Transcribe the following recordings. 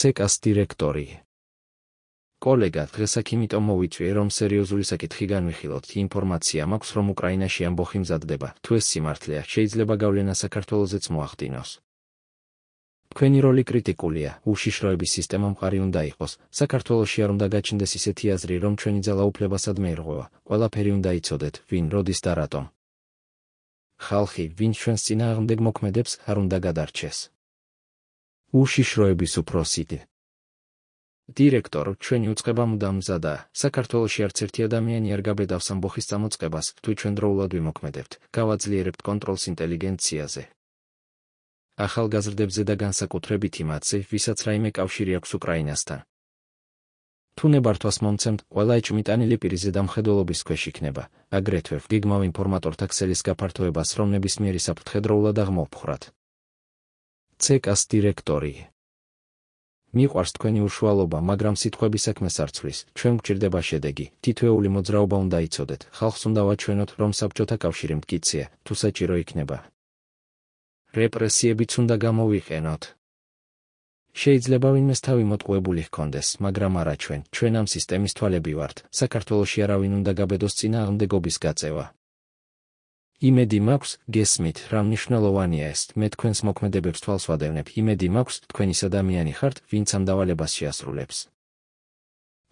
CECAS დირექტორი. კოლეგა, დღეს აქ იმიტომ მოვიწვიე, რომ სერიოზული საკითხი განვიხილოთ. ინფორმაცია მაქვს, რომ უკრაინაში ამბოხი მზადდება. თუ ეს სიმართლეა, შეიძლება გავლენა საქართველოზეც მოახდინოს. თქვენი როლი კრიტიკულია. უშიშროების სისტემა მყარი უნდა იყოს. საქართველოში არ უნდა გაჩნდეს ისეთი აზრი, რომ ჩვენი ძალაუფლებასადმე ერღვევა. ყველაფერი უნდა იცოდეთ, ვინ, როდის და რატომ. ხალხი, ვინც ჩვენს წინააღმდეგ მოქმედებს, არ უნდა გადარჩეს. უშიშროების უფროსი. დირექტორ, ჩვენი უწყება მუდამ მზადაა. საქართველოში არც ერთი ადამიანი არ გაბედავს ამბოხის წამოწყებას, თუ ჩვენ დროულად ვიმოქმედებთ, გავაძლიერებთ კონტროლს ინტელიგენციაზე. ახალგაზრდებზე და განსაკუთრებით იმათზე, ვისაც რაიმე კავშირი აქვს უკრაინასთან. თუ ნებართვას მომცემთ, ყველა ეჭვმიტანილი პირის ზედამხედველობის ქვეშ იქნება, აგრეთვე ვგეგმავ ინფორმატორთა ქსელის გაფართოებას, რომ ნებისმიერი საფრთხე დროულად აღმოვფხრათ. CECAS დირექტორი. მიყვარს თქვენი უშუალობა, მაგრამ სიტყვები საქმეს არ ცვლის. ჩვენ გვჭირდება შედეგი. თითოეული მოძრაობა უნდა იცოდეთ. ხალხს უნდა ვაჩვენოთ, რომ საბჭოთა კავშირი მტკიცეა, თუ საჭირო იქნება. რეპრესიებიც უნდა გამოვიყენოთ. შეიძლება ვინმეს თავი მოტყუებული ჰქონდეს, მაგრამ არა ჩვენ. ჩვენ ამ სისტემის თვალები ვართ. საქართველოში არავინ უნდა გაბედოს წინააღმდეგობის გაწევა. იმედი მაქვს, გესმით, რა მნიშვნელოვანია ეს. მე თქვენს მოქმედებებს თვალს ვადევნებ. იმედი მაქვს, თქვენ ის ადამიანი ხართ, ვინც ამ დავალებას შეასრულებს.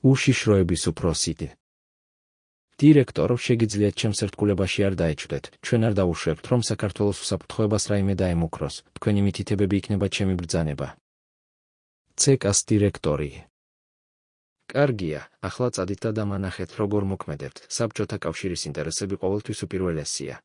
უშიშროების უფროსი. დირექტორ, შეგიძლიათ ჩემს ერთგულებაში არ დაეჭვდეთ. ჩვენ არ დავუშვებთ, რომ საქართველოს უსაფრთხოებას რაიმე დაემუქროს. თქვენი მითითებები იქნება ჩემი ბრძანება. CECAS დირექტორი. კარგია, ახლა წადით და დამანახეთ, როგორ მოქმედებთ. საბჭოთა კავშირის ინტერესები ყოველთვის უპირველესია.